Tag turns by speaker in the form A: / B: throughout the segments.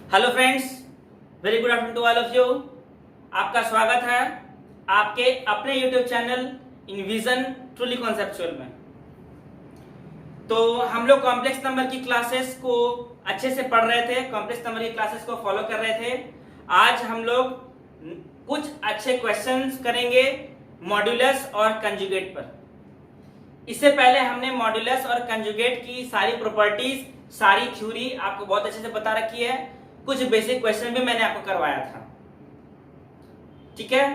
A: Hello friends, very good afternoon to all of you. आपका स्वागत है आपके अपने YouTube channel Invision Truly Conceptual में। तो हम लोग कॉम्प्लेक्स नंबर की क्लासेस को अच्छे से पढ़ रहे थे, कॉम्प्लेक्स नंबर की क्लासेस को फॉलो कर रहे थे। आज हम लोग कुछ अच्छे क्वेश्चंस करेंगे मॉड्यूलस और कंजुगेट पर। इससे पहले हमने मॉड्यूलस और कंजुगेट की सारी प्रॉपर्टीज, सारी थ्योरी आपको बहुत अच्छे से बता रखी है। कुछ बेसिक क्वेश्चन भी मैंने आपको करवाया था, ठीक है।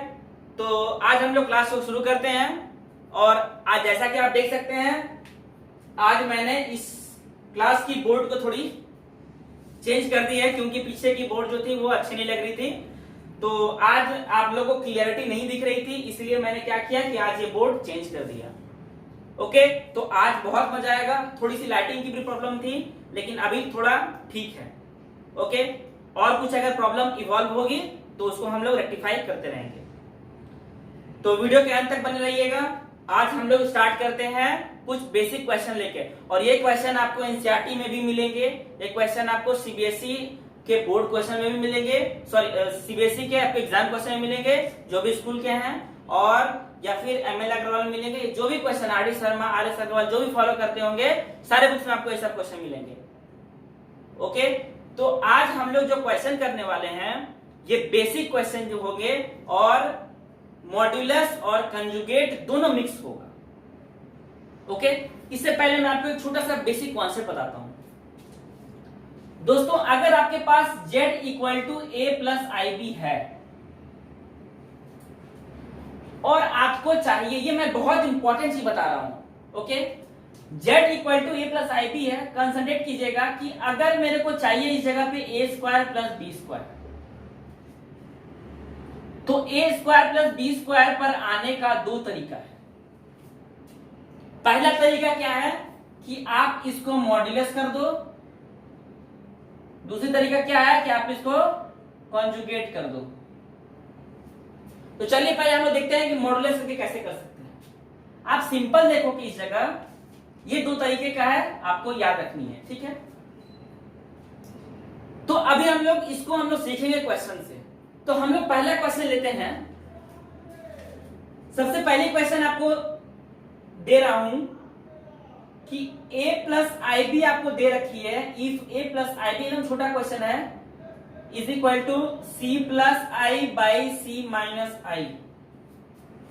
A: तो आज हम लोग क्लास को शुरू करते हैं। और आज जैसा कि आप देख सकते हैं, आज मैंने इस क्लास की बोर्ड को थोड़ी चेंज कर दी है, क्योंकि पीछे की बोर्ड जो थी वो अच्छी नहीं लग रही थी। तो आज आप लोगों को क्लियरिटी नहीं दिख रही थी, इसलिए मैंने क्या किया कि आज ये बोर्ड चेंज कर दिया। ओके, तो आज बहुत मजा आएगा। थोड़ी सी लाइटिंग की भी प्रॉब्लम थी, लेकिन अभी थोड़ा ठीक है। ओके, और कुछ अगर प्रॉब्लम इवॉल्व होगी तो उसको हम लोग रेक्टिफाई करते रहेंगे। तो वीडियो के अंत तक बने रहिएगा। आज हम लोग स्टार्ट करते हैं कुछ बेसिक क्वेश्चन लेके। और ये क्वेश्चन आपको एनसीईआरटी में भी मिलेंगे, ये क्वेश्चन आपको सीबीएसई के बोर्ड क्वेश्चन में भी मिलेंगे, सॉरी सीबीएसई के आपके एग्जाम क्वेश्चन में मिलेंगे जो भी स्कूल के हैं, और या फिर एमएल अग्रवाल मिलेंगे। जो भी question R D Sharma, R S Agarwal जो भी फॉलो करते होंगे, सारे बुक्स में आपको ये सब क्वेश्चन मिलेंगे। ओके, तो आज हम लोग जो क्वेश्चन करने वाले हैं ये बेसिक क्वेश्चन जो होंगे, और मॉड्यूलस और कंजुगेट दोनों मिक्स होगा। ओके, इससे पहले मैं आपको एक छोटा सा बेसिक कॉन्सेप्ट बताता हूं। दोस्तों, अगर आपके पास z equal to a plus IB है और आपको चाहिए, ये मैं बहुत इंपॉर्टेंट चीज बता रहा हूं। Okay, z equal to a plus IB है। कंसंट्रेट कीजिएगा कि अगर मेरे को चाहिए इस जगह पे a square plus b square, तो a square plus b square पर आने का दो तरीका है। पहला तरीका क्या है कि आप इसको मॉड्यूलस कर दो, दूसरी तरीका क्या है कि आप इसको कॉन्जुगेट कर दो। तो चलिए पहले हम लोग देखते हैं कि मॉड्यूलस करके कैसे कर सकते हैं। आप सिंपल देखो कि इस जगह ये दो तरीके का है, आपको याद रखनी है, ठीक है। तो अभी हम लोग सीखेंगे क्वेश्चन से। तो हम लोग पहला क्वेश्चन लेते हैं। सबसे पहली क्वेश्चन आपको दे रहा हूं कि a प्लस IB आपको दे रखी है। इफ a प्लस IB एकदम छोटा क्वेश्चन है, is equal to c plus I by c minus I।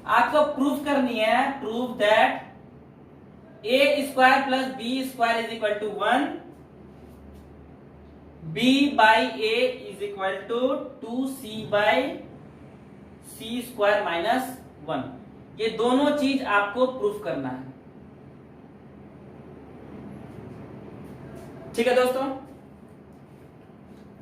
A: आपको प्रूफ करनी है, proof that a square plus b square is equal to 1, b by a is equal to 2c by c square minus 1। ये दोनों चीज आपको proof करना है, ठीक है दोस्तों।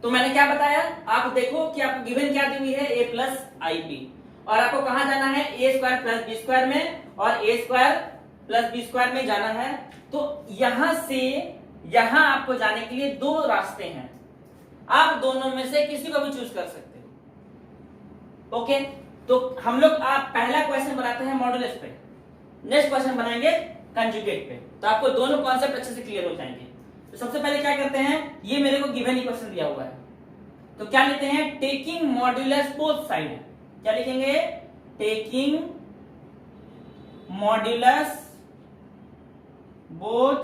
A: तो मैंने क्या बताया, आप देखो कि आपको गिवन क्या दी हुई है, a प्लस IB, और आपको कहां जाना है, a square plus b square में, और a square plus b square में जाना है। तो यहां से यहां आपको जाने के लिए दो रास्ते हैं, आप दोनों में से किसी को भी चूज कर सकते हो। ओके, तो हम लोग आप पहला क्वेश्चन बनाते हैं मॉड्यूलस पे, नेक्स्ट क्वेश्चन बनाएंगे कंजुगेट पे। तो आपको दोनों कॉन्सेप्ट अच्छे से क्लियर हो जाएंगे। तो सबसे पहले क्या करते हैं, ये मेरे को गिवन ही क्वेश्चन दिया हुआ है, तो क्या लेते हैं, टेकिंग मॉड्यूलस बोथ साइड। क्या लिखेंगे, टेकिंग मॉड्यूलस बोथ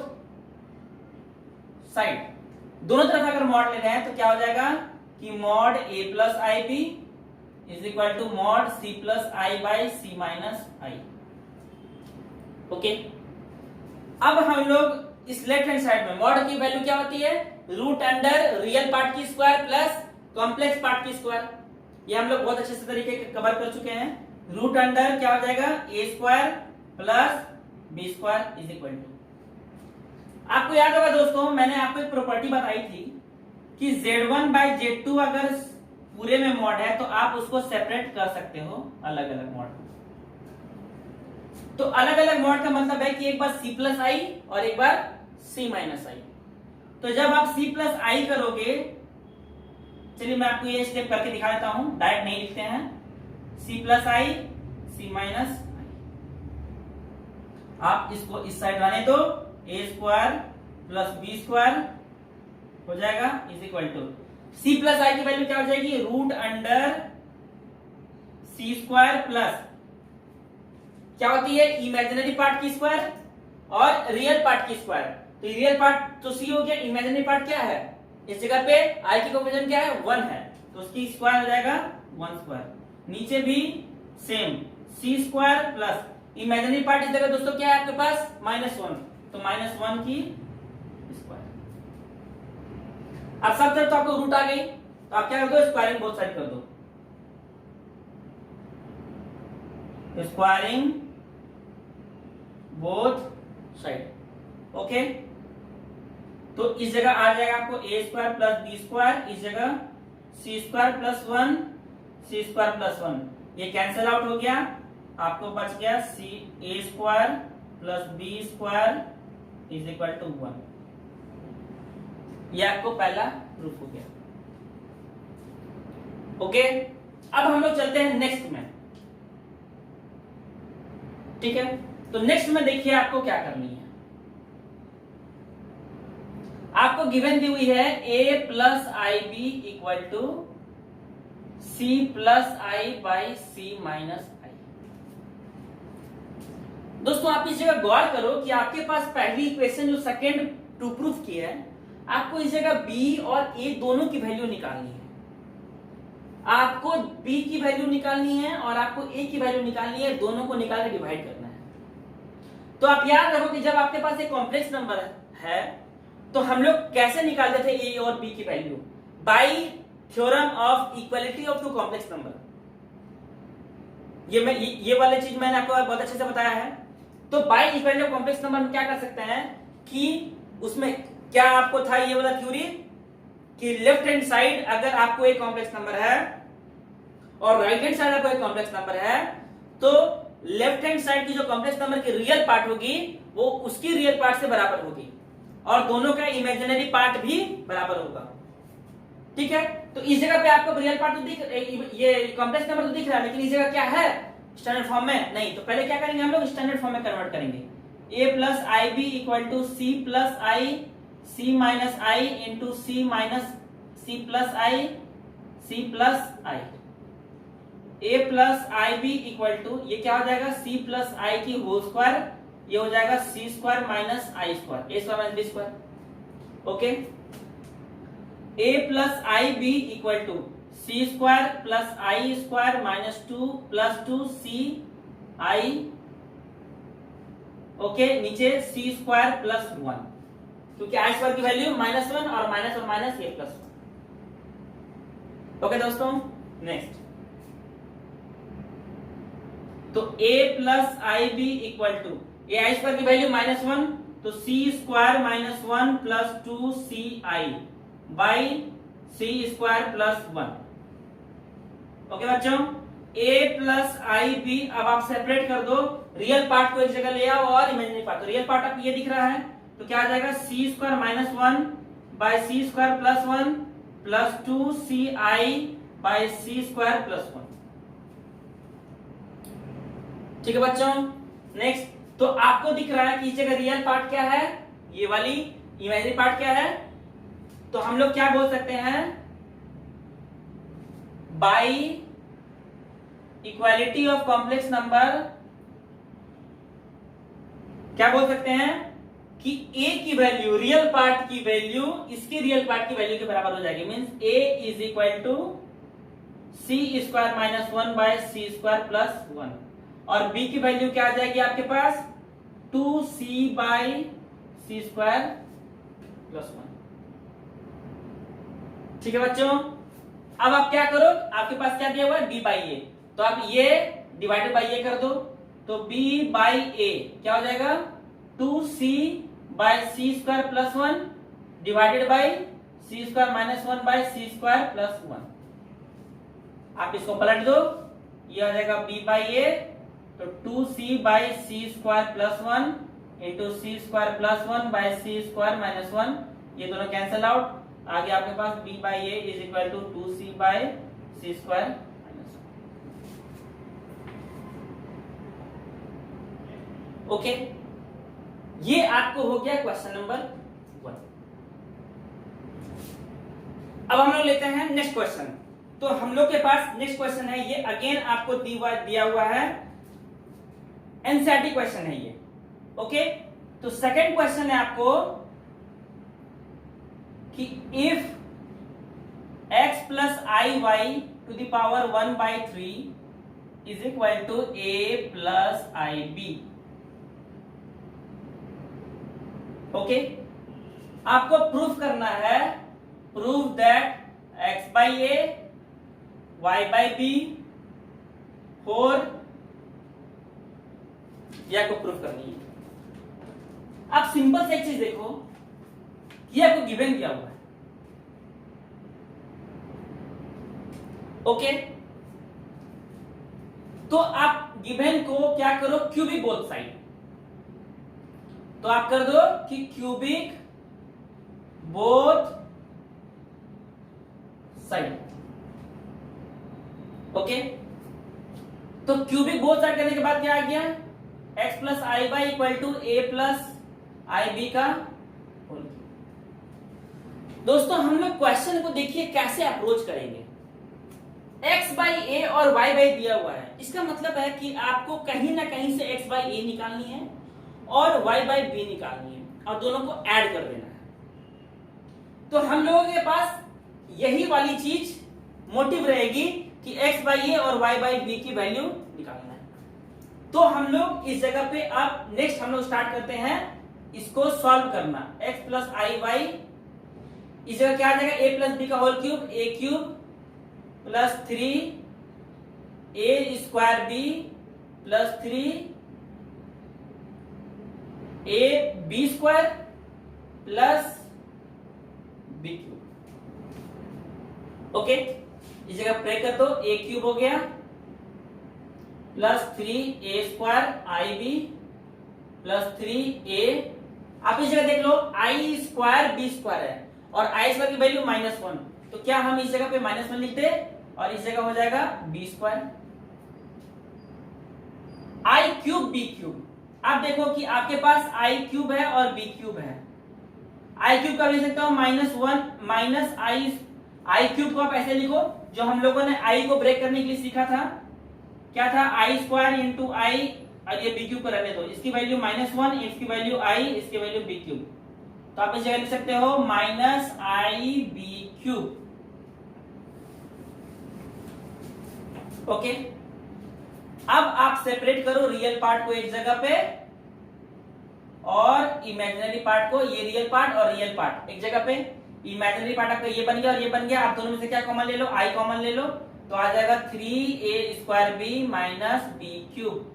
A: साइड। दोनों तरफ अगर मॉड ले रहे हैं तो क्या हो जाएगा कि mod a plus IB is equal to mod c plus I by c minus I। Okay, अब हम लोग इस लेफ्ट हैंड साइड में मॉड की वैल्यू क्या होती है, रूट अंडर रियल पार्ट की स्क्वायर प्लस कॉम्प्लेक्स पार्ट की स्क्वायर। ये हम लोग बहुत अच्छे से तरीके कवर कर चुके हैं। रूट अंडर क्या हो जाएगा, a square plus b square is equal to, आपको याद होगा दोस्तों, मैंने आपको एक प्रॉपर्टी बताई थी कि Z1 बाई Z2 अगर पूरे में मॉड है तो आप उसको सेपरेट कर सकते हो अलग अलग मॉड। तो अलग अलग मॉड का मतलब है कि एक बार c प्लस I और एक बार c माइनस I। तो जब आप c प्लस I करोगे, चलिए मैं आपको ये स्टेप करके दिखा देता हूं, डायरेक्ट नहीं लिखते हैं, c plus I c minus I। आप इसको इस साइड आने दो, a square plus b square हो जाएगा is equal to C plus I की वैल्यू क्या हो जाएगी, root under C square plus क्या होती है, इमेजिनरी पार्ट की स्क्वायर और रियल पार्ट की स्क्वायर। तो रियल पार्ट तो सी हो गया, इमेजिनरी पार्ट क्या है, इस जगह पे आई की कोफिशिएंट क्या है, 1 है, तो उसकी स्क्वायर हो जाएगा 1 स्क्वायर। नीचे भी सेम सी स्क्वायर प्लस इमेजिनरी पार्ट इस जगह दोस्तों क्या है आपके पास, -1, तो -1 की स्क्वायर। अब सब तरफ तो आपको रूट आ गई, तो आप क्या कर दो, स्क्वायरिंग बोथ साइड कर दो, स्क्वायरिंग बोथ साइड। ओके, तो इस जगह आ जाएगा आपको A square plus B square, इस जगह C square plus 1 C square plus 1, ये कैंसिल आउट हो गया, आपको बच गया C A square plus B square is equal to 1। ये आपको पहला प्रूफ हो गया। ओके, अब हम लोग चलते हैं नेक्स्ट में। ठीक है, तो नेक्स्ट में देखिए आपको क्या करनी है। आपको गिवन दी हुई है a plus I B equal to C plus I by C minus I. दोस्तों आप इस जगह गौर करो कि आपके पास पहली इक्वेशन जो सेकेंड टू प्रूफ की है, आपको इस जगह b और a दोनों की वैल्यू निकालनी है। आपको b की वैल्यू निकालनी है और आपको a की वैल्यू निकालनी है, दोनों को निकाल के डिवाइड करना है। तो आप याद रखो कि जब आपके पास एक कॉम्प्लेक्स नंबर है तो हम लोग कैसे निकालते थे a और b की वैल्यू, by theorem of equality of two complex number. ये वाली चीज मैंने आपको बहुत अच्छे से बताया है। तो by equality of complex number में क्या कर सकते हैं कि उसमें क्या आपको था ये वाला थ्योरी कि लेफ्ट हैंड साइड अगर आपको एक कॉम्प्लेक्स नंबर है और राइट हैंड साइड आपको एक कॉम्प्लेक्स नंबर है, तो लेफ्ट हैंड साइड की जो कॉम्प्लेक्स नंबर की रियल पार्ट होगी वो उसकी रियल पार्ट से बराबर होगी और दोनों का इमेजिनरी पार्ट भी बराबर होगा। ठीक है, तो इस जगह पे आपको रियल पार्ट तो दिख, ये कॉम्प्लेक्स नंबर तो दिख रहा है, लेकिन इस जगह क्या है, स्टैंडर्ड फॉर्म में नहीं। तो पहले क्या करेंगे, हम लोग स्टैंडर्ड फॉर्म में कन्वर्ट करेंगे। a plus I B equal to C plus I C minus I into C minus C plus I C plus I. a plus I B equal to ये क्या हो जाएगा, c प्लस आई की whole square, ये हो जाएगा c square minus I square, a square minus b square. Okay, a plus I B equal to c square plus I square minus 2 plus 2 c I. Okay, नीचे c square plus 1, क्योंकि आई square की value -1 और minus ये plus 1। Okay दोस्तों, next तो a plus I B equal to A I square की value -1, तो c square minus 1 plus 2 C I by C square plus 1। Okay बच्चों, a प्लस आई बी, अब आप सेपरेट कर दो, रियल पार्ट को एक जगह ले आओ और इमेजिनरी पार्ट। तो रियल पार्ट आप ये दिख रहा है, तो क्या आ जाएगा, c square minus 1 by C square plus 1 plus 2 C I by C square plus 1। ठीक है बच्चों, नेक्स्ट तो आपको दिख रहा है कि इस जगह रियल पार्ट क्या है, ये वाली इमेजिनरी पार्ट क्या है, तो हम लोग क्या बोल सकते हैं, by equality of complex number क्या बोल सकते हैं कि a की वैल्यू, रियल पार्ट की वैल्यू इसकी रियल पार्ट की वैल्यू के बराबर हो जाएगी। Means a is equal to C square minus 1 by C square plus 1 और b की वैल्यू क्या आ जाएगी आपके पास, 2c by C square plus 1। ठीक है बच्चों, अब आप क्या करो, आपके पास क्या दिया हुआ है, b बाई ए, तो आप ये डिवाइडेड बाई ए कर दो, तो b बाई ए क्या हो जाएगा, 2c by C square plus 1 divided by C square minus 1 by C square plus 1। आप इसको पलट दो, ये आ जाएगा b बाई ए, तो 2c by C square plus 1 into C square plus 1 by C square minus 1, ये दोनों कैंसिल आउट, आगे आपके पास b by A is equal to 2c by C square minus 1। Okay, ये आपको हो गया क्वेश्चन नंबर 1। अब हम लोग लेते हैं नेक्स्ट क्वेश्चन। तो हम लोग के पास नेक्स्ट क्वेश्चन है, ये अगेन आपको दिया हुआ है, एनसीईआरटी क्वेश्चन है ये। ओके, तो सेकंड क्वेश्चन है आपको कि if x plus I Y to the power 1/3 is equal to a plus I B. Okay, आपको प्रूफ करना है, prove that x by A y by B four, ये आपको प्रूफ करनी है। आप सिंपल से एक चीज देखो, ये आपको गिवन दिया हुआ है। ओके, तो आप गिवन को क्या करो, क्यूबिक बोथ साइड। तो आप कर दो कि क्यूबिक बोथ साइड। ओके, तो क्यूबिक बोथ साइड करने के बाद क्या आ गया, x plus I by equal to A plus I B का होल। दोस्तों हम लोग क्वेश्चन को देखिए कैसे अप्रोच करेंगे। x बाई ए और y बाई दिया हुआ है, इसका मतलब है कि आपको कहीं ना कहीं से x बाई ए निकालनी है और y बाई बी निकालनी है और दोनों को ऐड कर देना है। तो हम लोगों के पास यही वाली चीज मोटिव रहेगी कि x बाई ए और y बाई बी की वैल्यू निकालना है। तो हम लोग इस जगह पे अब नेक्स्ट हम लोग स्टार्ट करते हैं इसको सॉल्व करना। x प्लस आई वाई, इस जगह क्या आ जाएगा, a प्लस बी का whole cube, a cube plus 3 a square B plus 3 a B square plus B cube. Okay, इस जगह ब्रेक कर दो, a क्यूब हो गया plus 3 a square I B plus 3a। आप इस जगह देख लो, आई स्क्वायर बी स्क्वायर है और आई स्क्वायर की वैल्यू -1, तो क्या हम इस जगह पे -1 लिख दे और इस जगह हो जाएगा बी स्क्वायर। आई क्यूब बी क्यूब, आप देखो कि आपके पास आई क्यूब है और बी क्यूब है। आई क्यूब का लिख सकता हूं -1 माइनस आई क्यूब को आप ऐसे लिखो, जो हम लोगों ने आई को ब्रेक करने के लिए सीखा था, क्या था, आई स्क्वायर इंटू आई, और ये बी क्यूब को रहने दो, इसकी वैल्यू -1, इसकी वैल्यू आई, इसकी वैल्यू बी क्यूब। तो आप इस जगह लिख सकते हो minus I B cube. Okay, अब आप सेपरेट करो रियल पार्ट को एक जगह पे और इमेजिनरी पार्ट को, ये रियल पार्ट और रियल पार्ट एक जगह पे। इमेजिनरी पार्ट आपका ये बन गया और ये बन गया, आप दोनों में से क्या कॉमन ले लो, आई कॉमन ले लो, तो आ जाएगा 3a square B minus B cube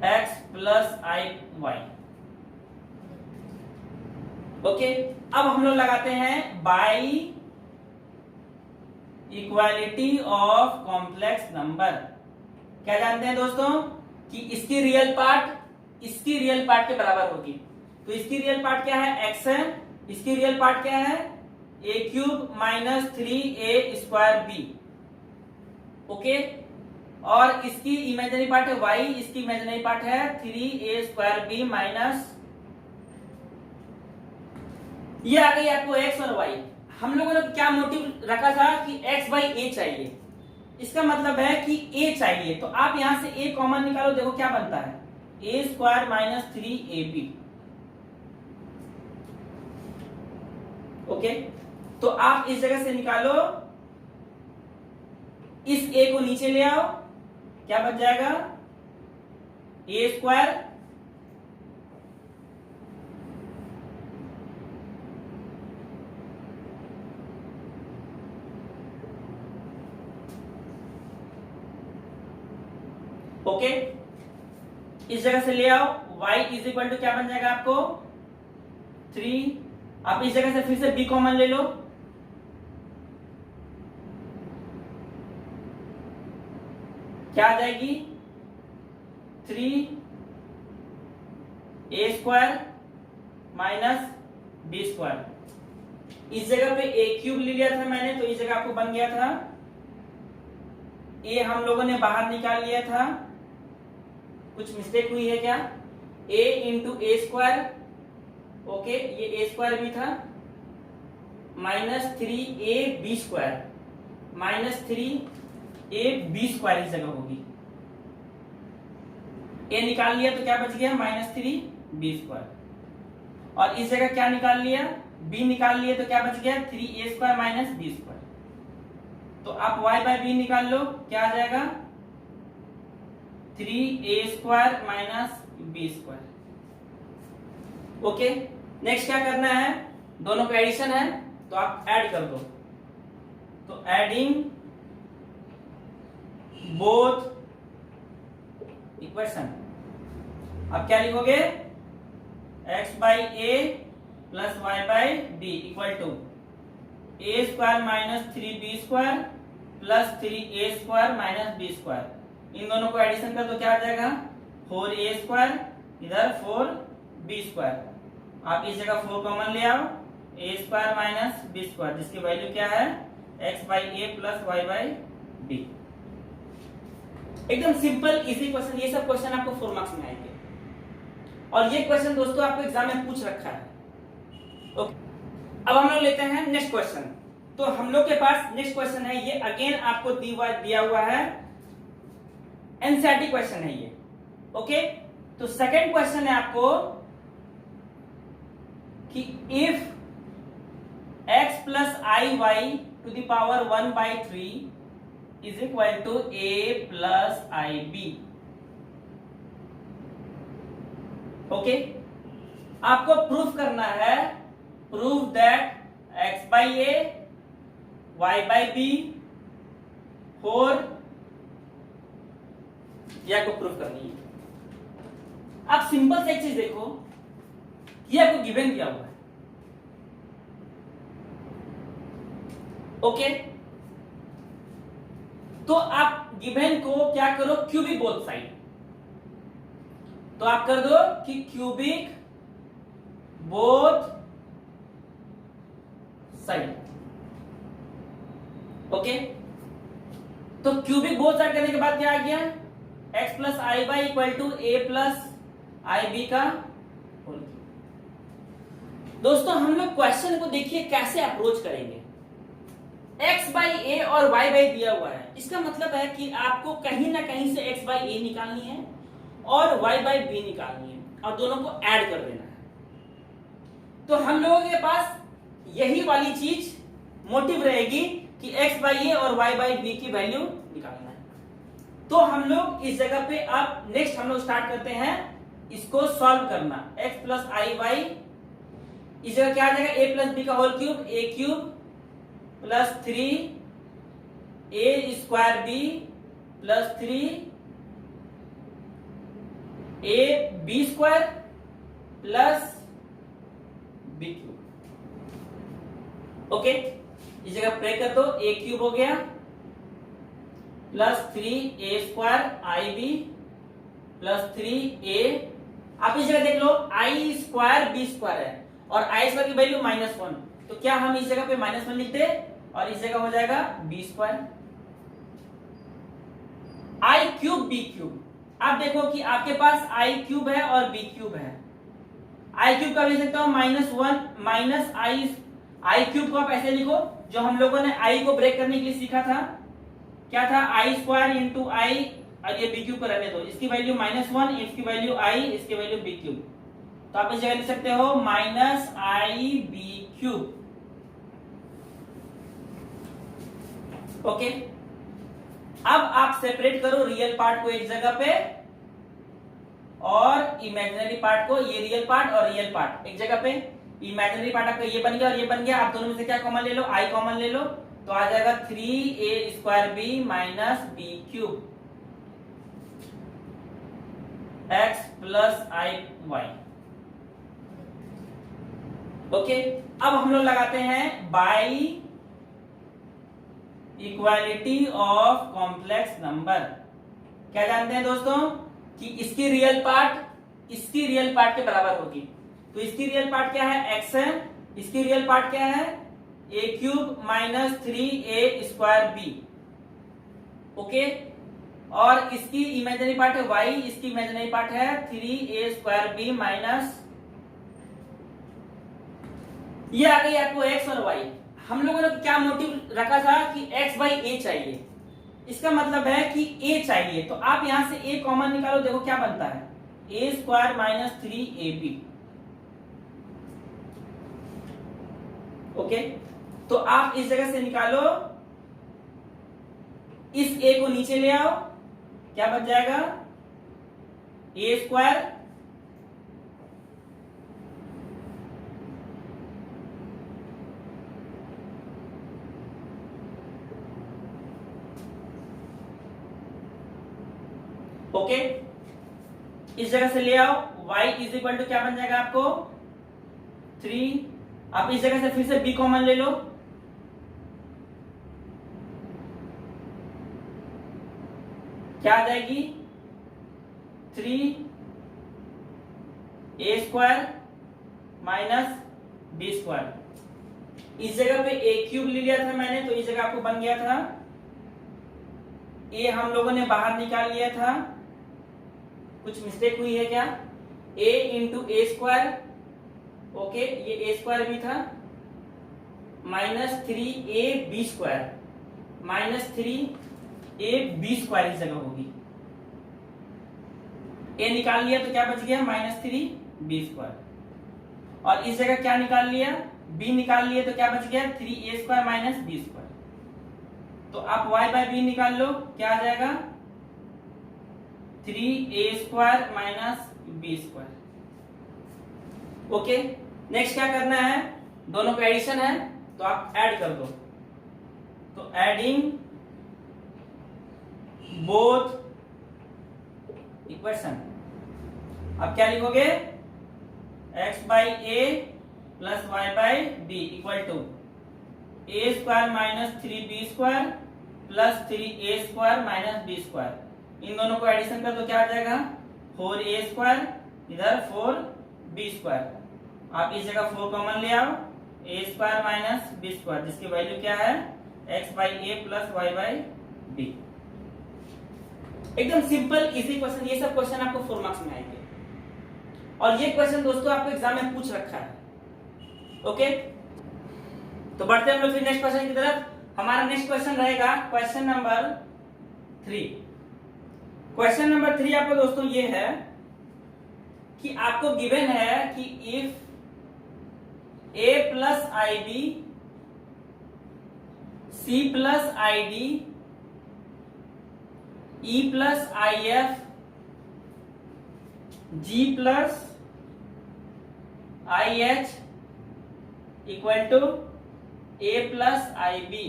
A: x plus I Y. Okay, अब हम लोग लगाते हैं by equality of complex number. क्या जानते हैं दोस्तों कि इसकी रियल पार्ट के बराबर होगी। तो इसकी रियल पार्ट क्या है, x है, इसकी रियल पार्ट क्या है, a cube minus 3a square B. Okay, और इसकी इमेजिनरी पार्ट है y, इसकी इमेजिनरी पार्ट है 3a स्क्वायर बी माइनस, ये आ गई आपको x और y। हम लोगों ने क्या मोटिव रखा था कि x बाई ए चाहिए, इसका मतलब है कि a चाहिए, तो आप यहां से a कॉमन निकालो, देखो क्या बनता है, a square minus 3ab। Okay, तो आप इस जगह से निकालो, इस a को नीचे ले आओ, क्या बच जाएगा, a स्क्वायर ओके, इस जगह से ले आओ, y इज इक्वल टू क्या बन जाएगा आपको 3। आप इस जगह से फिर से b कॉमन ले लो, क्या आ जाएगी 3a square minus B square. इस जगह पे a क्यूब ले लिया था मैंने, तो इस जगह आपको बन गया था a, हम लोगों ने बाहर निकाल लिया था, कुछ मिस्टेक हुई है क्या, a into A square. Okay, ये a स्क्वायर भी था -3ab², -3ab² इस जगह होगी। a निकाल लिया तो क्या बच गया, -3b²। और इस जगह क्या निकाल लिया, b निकाल लिया तो क्या बच गया, 3a² - b²। तो आप y बाय b निकाल लो, क्या आ जाएगा, 3a² - b²। ओके, नेक्स्ट क्या करना है, दोनों का एडिशन है तो आप ऐड कर दो। तो एडिंग बोथ इक्वेशन, अब क्या लिखोगे, x by a plus y by b equal to a² - 3b² plus 3a² - b²। इन दोनों को एडिशन कर दो, क्या आ जाएगा, 4a², इधर 4b²। आप इस जगह 4 कॉमन ले आओ, a² - b², जिसकी वैल्यू क्या है, x by a plus y by b। एकदम सिंपल इजी क्वेश्चन। ये सब क्वेश्चन आपको 4 मार्क्स में आएंगे, और ये क्वेश्चन दोस्तों आपको एग्जाम में पूछ रखा है। ओके, अब हम लोग लेते हैं नेक्स्ट क्वेश्चन। तो हम लोग के पास नेक्स्ट क्वेश्चन है, ये अगेन आपको दिया हुआ है, एनसीईआरटी क्वेश्चन है ये। ओके, तो सेकंड क्वेश्चन है आपको कि if x plus I Y to the power 1/3 is equal to a plus I B. Okay, आपको प्रूफ करना है, proof that x by a y by b 4, यह आपको प्रूफ करनी है। आप सिंपल से एक चीज देखो, ये आपको गिवन दिया हुआ है। ओके, तो आप गिवन को क्या करो, क्यूबिक बोथ साइड। तो आप कर दो कि क्यूबिक बोथ साइड। ओके, तो क्यूबिक बोथ साइड करने के बाद क्या आ गया, x plus I by equal to a plus I B का होल क्यूब। दोस्तों हम लोग क्वेश्चन को देखिए कैसे अप्रोच करेंगे। x बाई ए और y बाई दिया हुआ है, इसका मतलब है कि आपको कहीं ना कहीं से x बाई ए निकालनी है और y बाई बी निकालनी है, और दोनों को ऐड कर देना है। तो हम लोगों के पास यही वाली चीज मोटिव रहेगी कि x बाई ए और y बाई बी की वैल्यू निकालना है। तो हम लोग इस जगह पे अब नेक्स्ट हम लोग स्टार्ट करते हैं इसको सॉल्व करना। x प्लस आई वाई, इस जगह क्या आ जाएगा, a प्लस बी का whole cube, a cube plus 3a² b plus 3ab² plus b cube. Okay, इस जगह प्रे कर दो, a क्यूब हो गया plus 3a² ib plus 3a। आप इस जगह देख लो, i² b² है और i² की वैल्यू -1, तो क्या हम इस जगह पे -1 लिखते और इस जगह हो जाएगा b²। i cube b cube, आप देखो कि आपके पास i क्यूब है और b क्यूब है। i क्यूब का लिख सकता हूं -1 माइनस i क्यूब को आप ऐसे लिखो, जो हम लोगों ने i को ब्रेक करने के लिए सीखा था, क्या था, i² इंटू आई, और ये b क्यूब को रहने दो, इसकी वैल्यू -1, इसकी वैल्यू i, इसकी वैल्यू b क्यूब। तो आप इस जगह लिख सकते हो -ib³ ओके। अब आप सेपरेट करो रियल पार्ट को एक जगह पे और इमेजिनरी पार्ट को, ये रियल पार्ट और रियल पार्ट एक जगह पे। इमेजिनरी पार्ट आपका ये बन गया और ये बन गया, आप दोनों में से क्या कॉमन ले लो, i कॉमन ले लो, तो आ जाएगा 3a² b minus b³ x plus I Y. Okay, अब हम लोग लगाते हैं by equality of complex number. क्या जानते हैं दोस्तों कि इसकी रियल पार्ट के बराबर होगी। तो इसकी रियल पार्ट क्या है, x है, इसकी रियल पार्ट क्या है, a³ minus 3a² b। Okay, और इसकी इमेजिनरी पार्ट है y, इसकी इमेजिनरी पार्ट है 3a² b माइनस, ये आ गई आपको x और y। हम लोगों ने क्या मोटिव रखा था कि x बाई ए चाहिए, इसका मतलब है कि a चाहिए। तो आप यहां से a कॉमन निकालो, देखो क्या बनता है, a square minus 3ab। Okay, तो आप इस जगह से निकालो, इस a को नीचे ले आओ, क्या बच जाएगा, a स्क्वायर ओके, इस जगह से ले आओ, y इज इक्वल टू क्या बन जाएगा आपको 3। आप इस जगह से फिर से b कॉमन ले लो, क्या आ जाएगी 3 a square minus b square. इस जगह पे a क्यूब ले लिया था मैंने, तो इस जगह आपको बन गया था a हम लोगों ने बाहर निकाल लिया था, कुछ मिस्टेक हुई है क्या, a into A square, okay ये a स्क्वायर भी था, minus 3ab square, minus 3ab square इस जगह होगी, a निकाल लिया तो क्या बच गया माइनस 3b स्क्वायर, और इस जगह क्या निकाल लिया, b निकाल लिया तो क्या बच गया 3a square minus b square. तो आप y बाय b निकाल लो, क्या आ जाएगा 3a square minus b square. Okay, next क्या करना है, दोनों का एडिशन है तो आप ऐड कर दो, तो एडिंग बोथ इक्वेशन, अब क्या लिखोगे x by A plus y by B equal to a square minus 3b square plus 3a square minus b square. इन दोनों को एडिशन कर दो, क्या आ जाएगा 4a स्क्वायर, इधर 4b स्क्वायर, आप इस जगह 4 कॉमन ले आओ, a square minus b square, जिसकी वैल्यू क्या है x by A plus y by B. एकदम सिंपल इजी क्वेश्चन, ये सब क्वेश्चन आपको 4 मार्क्स में आएंगे, और ये क्वेश्चन दोस्तों आपको एग्जाम में पूछ रखा है। ओके, तो बढ़ते हैं हम लोग फिर नेक्स्ट क्वेश्चन की तरफ। हमारा नेक्स्ट क्वेश्चन रहेगा क्वेश्चन नंबर 3। क्वेश्चन नंबर 3 आपको दोस्तों ये है कि आपको गिवन है कि if a plus I B C plus I D E plus I F G plus I H equal to a plus I B,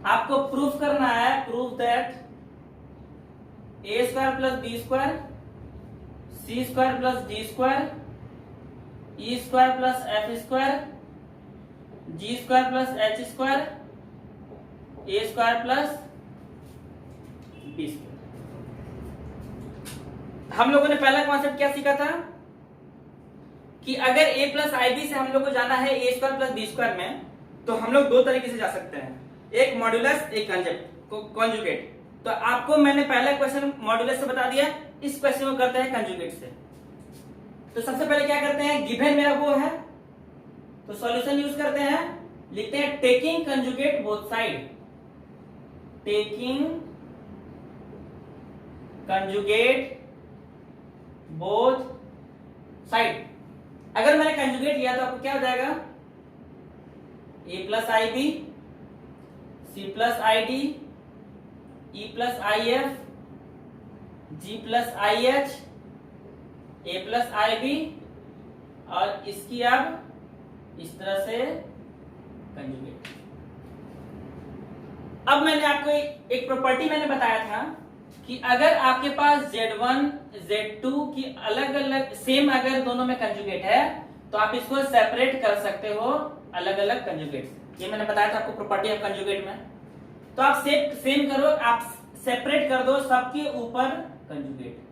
A: आपको प्रूफ करना है, proof that a square plus B square C square plus D square E square plus F square G square plus H square A square plus B square. हम लोगों ने पहला concept क्या सीखा था कि अगर a प्लस आई बी से हम लोग को जाना है a square plus B square में, तो हम लोग दो तरीके से जा सकते हैं, एक मॉड्यूलस एक कॉन्जुगेट। तो आपको मैंने पहला क्वेश्चन मॉड्यूलस से बता दिया, इस क्वेश्चन को करते हैं कंजुगेट से। तो सबसे पहले क्या करते हैं, गिवन मेरा वो है तो सॉल्यूशन यूज करते हैं, लिखते हैं taking conjugate both side, taking conjugate both side. अगर मैंने कंजुगेट लिया तो आपको क्या हो जाएगा, a plus I B C plus I D E plus I F G plus I H A plus I B, और इसकी अब इस तरह से कंजुगेट। अब मैंने आपको एक प्रॉपर्टी मैंने बताया था कि अगर आपके पास Z1 Z2 की अलग अलग सेम अगर दोनों में कंजुगेट है तो आप इसको सेपरेट कर सकते हो अलग अलग कंजुगेट से। ये मैंने बताया था आपको प्रॉपर्टी ऑफ कंजुगेट में। तो आप सेम करो, आप सेपरेट कर दो सबके ऊपर conjugate.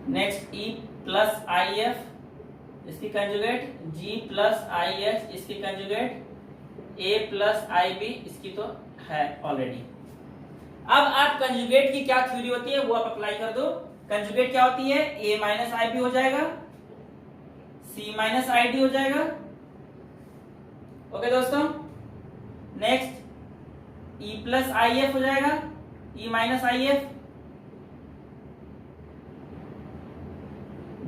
A: Next E plus I F इसकी conjugate, G plus I H इसकी conjugate, A plus I B इसकी तो है ऑलरेडी। अब आप कंजुगेट की क्या थ्योरी होती है वो आप अप्लाई कर दो। कंजुगेट क्या होती है, A माइनस आई बी हो जाएगा C माइनस आई डी हो जाएगा। ओके दोस्तों, next E plus I F हो जाएगा, E minus I F,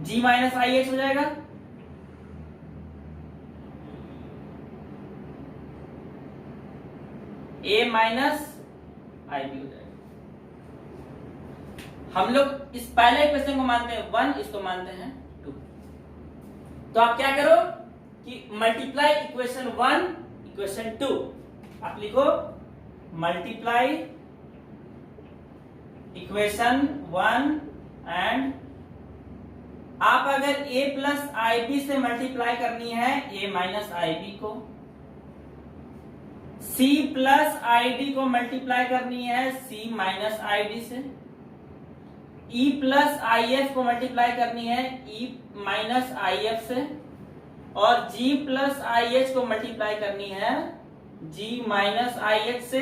A: G minus I H हो जाएगा, A माइनस आई बी हो जाएगा। हम लोग इस पहले इक्वेशन को मानते हैं 1, इसको मानते हैं 2। तो आप क्या करो कि मल्टीप्लाई इक्वेशन 1 इक्वेशन 2, आप लिखो मल्टीप्लाई इक्वेशन 1 एंड आप अगर a प्लस आई बी से मल्टीप्लाई करनी है a माइनस आई बी को, c प्लस आई डी को मल्टीप्लाई करनी है c माइनस आई डी से, E प्लस आई एफ को मल्टीप्लाई करनी है E माइनस आई एफ से, और G प्लस आई एच को मल्टीप्लाई करनी है G माइनस आई एच से।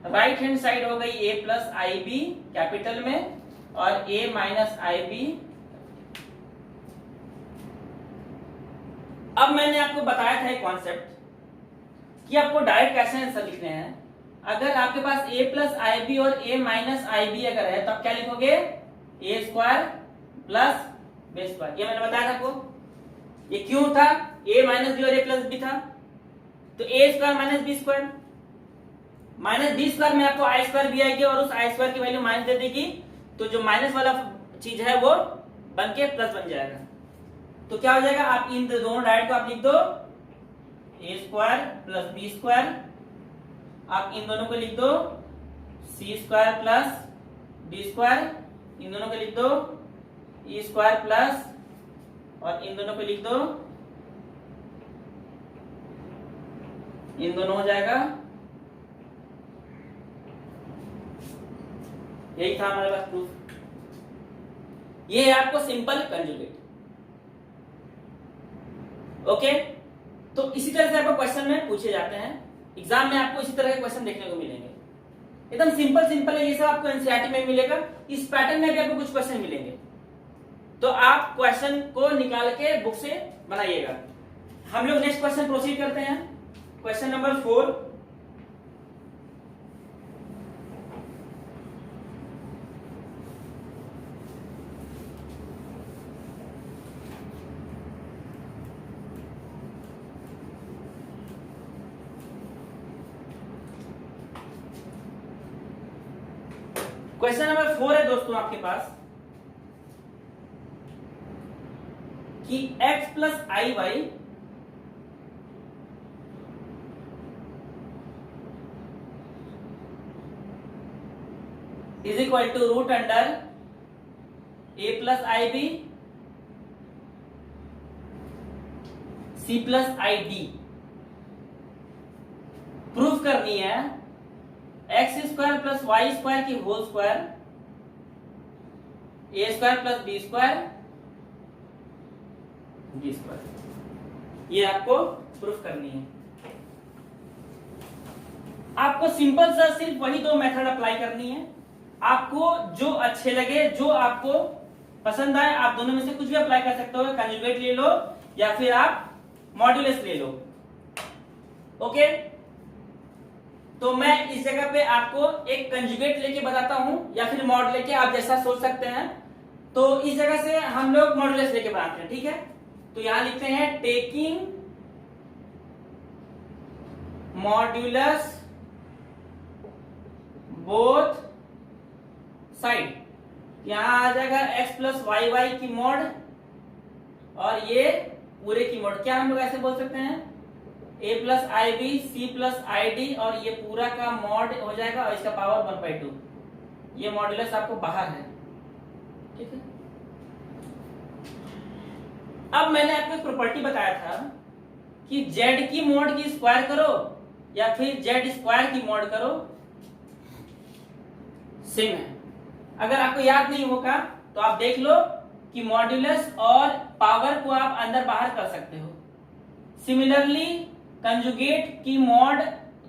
A: राइट हैंड साइड हो गई A plus I B capital में और A माइनस आई बी। अब मैंने आपको बताया था एक कॉन्सेप्ट कि आपको डायरेक्ट कैसे आंसर लिखने हैं। अगर आपके पास a प्लस आई बी और a माइनस आई बी अगर है तो आप क्या लिखोगे, a square plus b square. ये मैंने बताया था आपको। ये क्यों था, a माइनस बी और a प्लस बी था, तो a square minus B square, minus B square में आपको आई स्क्वायर भी आएगी और उस आई स्क्वायर की वैल्यू माइनस दे देगी, तो जो माइनस वाला चीज है वो बन के प्लस बन जाएगा। तो क्या हो जाएगा, आप इन दोनों डायरेक्ट को आप लिख दो a square plus B square, आप इन दोनों को लिख दो C square plus D square, इन दोनों को लिख दो ई स्क्वायर प्लस, और इन दोनों को लिख दो, इन दोनों हो जाएगा। यही था हमारे पास प्रूफ। ये है आपको सिंपल कंजुगेट। ओके, तो इसी तरह से आपको क्वेश्चन में पूछे जाते हैं। एग्जाम में आपको इसी तरह के क्वेश्चन देखने को मिलेंगे। एकदम सिंपल सिंपल है, ये सब आपको एनसीईआरटी में मिलेगा। इस पैटर्न में भी आपको कुछ क्वेश्चन मिलेंगे, तो आप क्वेश्चन को निकाल के बुक से बनाइएगा। हम लोग नेक्स्ट क्वेश्चन प्रोसीड करते हैं। Question number 4। क्वेश्चन नंबर 4 है दोस्तों आपके पास कि x plus I Y is equal to root under a plus I B c plus I D. Proof करनी है X square plus Y square की whole square, A square plus B square B square. ये आपको proof करनी है। आपको simple सा सिर्फ वही दो मेथड अप्लाई करनी है। आपको जो अच्छे लगे, जो आपको पसंद आए, आप दोनों में से कुछ भी अप्लाई कर सकते हो। कंजुगेट ले लो या फिर आप मॉड्यूलस ले लो। ओके, तो मैं इस जगह पे आपको एक कंजुगेट लेके बताता हूं या फिर मॉड लेके, आप जैसा सोच सकते हैं। तो इस जगह से हम लोग मॉड्यूलस लेके बनाते हैं, ठीक है। तो यहां लिखते हैं टेकिंग मॉड्यूलस बोथ साइड। यहां आ जाएगा x प्लस वाई वाई की मॉड और ये पूरे की मॉड। क्या हम लोग ऐसे बोल सकते हैं, a plus I B C plus I D, और ये पूरा का मॉड हो जाएगा और इसका पावर 1/2। ये मॉड्यूलस आपको बाहर है, ठीक है। अब मैंने आपको एक प्रॉपर्टी बताया था कि z की मॉड की स्क्वायर करो या फिर z स्क्वायर की मॉड करो, सेम है। अगर आपको याद नहीं होगा तो आप देख लो कि मॉड्यूलस और पावर को आप अंदर बाहर कर सकते हो। सिमिलरली कंजुगेट की मॉड,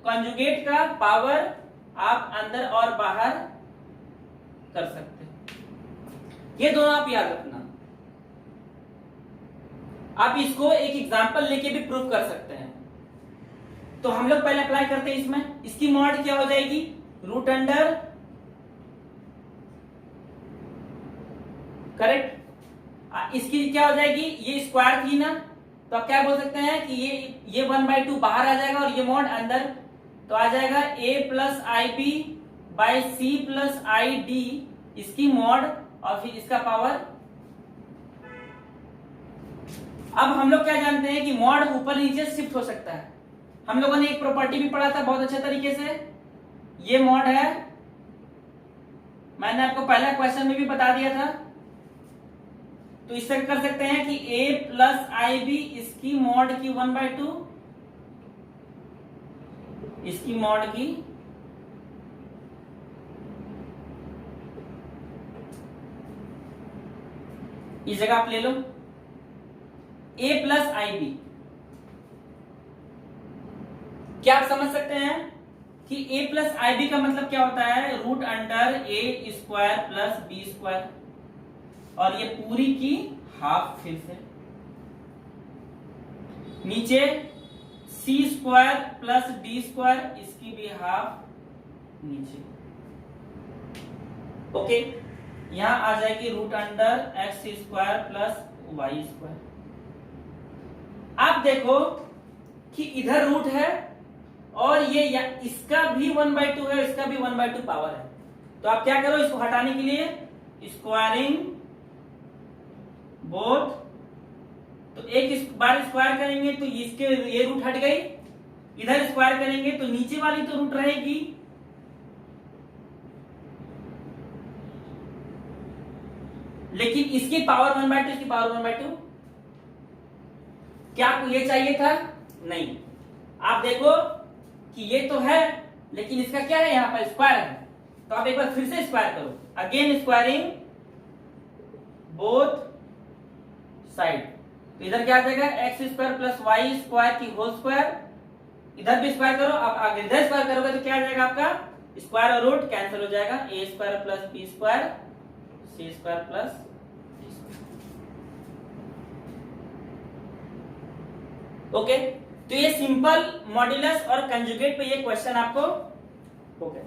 A: कंजुगेट का पावर आप अंदर और बाहर कर सकते हो। ये दोनों आप याद रखना। आप इसको एक एग्जांपल लेके भी प्रूव कर सकते हैं। तो हम लोग पहले अप्लाई करते हैं इसमें। इसकी मॉड क्या हो जाएगी, रूट अंडर, करेक्ट। इसकी क्या हो जाएगी, ये स्क्वायर थी ना, तो आप क्या बोल सकते हैं कि ये 1/2 बाहर आ जाएगा और ये मॉड अंदर, तो आ जाएगा a plus I B by C plus I D, इसकी मॉड और फिर इसका पावर। अब हम लोग क्या जानते हैं कि मॉड ऊपर नीचे शिफ्ट हो सकता है। हम लोगों ने एक प्रॉपर्टी भी पढ़ा था बहुत अच्छे तरीके से, ये मॉड है, मैंने आपको पहला क्वेश्चन में भी बता दिया था। तो इससे कर सकते हैं कि a प्लस आई बी, इसकी मॉड की 1/2, इसकी मॉड की इस जगह आप ले लो a प्लस आई बी। क्या आप समझ सकते हैं कि a प्लस आई बी का मतलब क्या होता है, root under a square plus B square, और ये पूरी की हाफ, फिर से नीचे C square plus D square, इसकी भी हाफ नीचे। ओके, यहां आ जाएगी root under X square plus Y square. आप देखो कि इधर रूट है और ये इसका भी 1/2 है, इसका भी 1/2 पावर है। तो आप क्या करो, इसको हटाने के लिए स्क्वायरिंग बोथ, तो एक बार स्क्वायर करेंगे तो इसके ये रूट हट गई, इधर स्क्वायर करेंगे तो नीचे वाली तो रूट रहेगी, लेकिन इसकी पावर 1/2, इसकी पावर 1/2। क्या आपको ये चाहिए था? नहीं। आप देखो कि ये तो है, लेकिन इसका क्या है, यहां पर स्क्वायर है, तो आप एक बार फिर से स्क्वायर करो, अगेन स्क्वायरिंग बोथ साइड। तो इधर क्या आ जाएगा, X square plus Y square की होल स्क्वायर, इधर भी स्क्वायर करो। अब अगर इधर स्क्वायर करोगे तो क्या आ जाएगा, आपका स्क्वायर और रूट कैंसिल हो जाएगा, A square plus B square C square plus D square. Okay, तो ये सिंपल मॉड्यूलस और कंजुगेट पे ये क्वेश्चन आपको हो गया।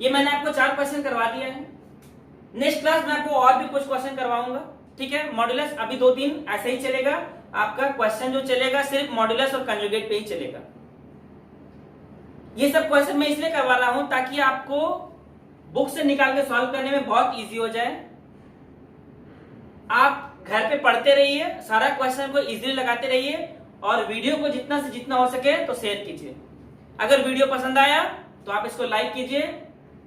A: ये मैंने आपको 4 क्वेश्चन करवा दिया है। नेक्स्ट क्लास में आपको और भी कुछ क्वेश्चन करवाऊंगा, ठीक है। मॉड्यूलस अभी 2 दिन ऐसे ही चलेगा, आपका क्वेश्चन जो चलेगा सिर्फ मॉड्यूलस और कंजुगेट पे ही चलेगा। ये सब क्वेश्चन मैं इसलिए करवा रहा हूं ताकि आपको बुक से निकाल के सॉल्व करने में बहुत इजी हो जाए। आप घर पे पढ़ते रहिए, सारा क्वेश्चन को इजीली लगाते रहिए, और वीडियो को जितना से जितना हो सके तो शेयर कीजिए। अगर वीडियो पसंद आया तो आप इसको लाइक कीजिए,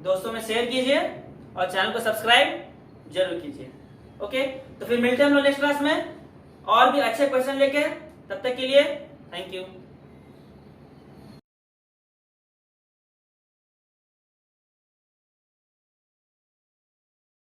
A: दोस्तों में शेयर कीजिए, और चैनल को सब्सक्राइब जरूर कीजिए। ओके, तो फिर मिलते हैं हम लोग नेक्स्ट क्लास में और भी अच्छे क्वेश्चन लेके। तब तक के लिए थैंक यू।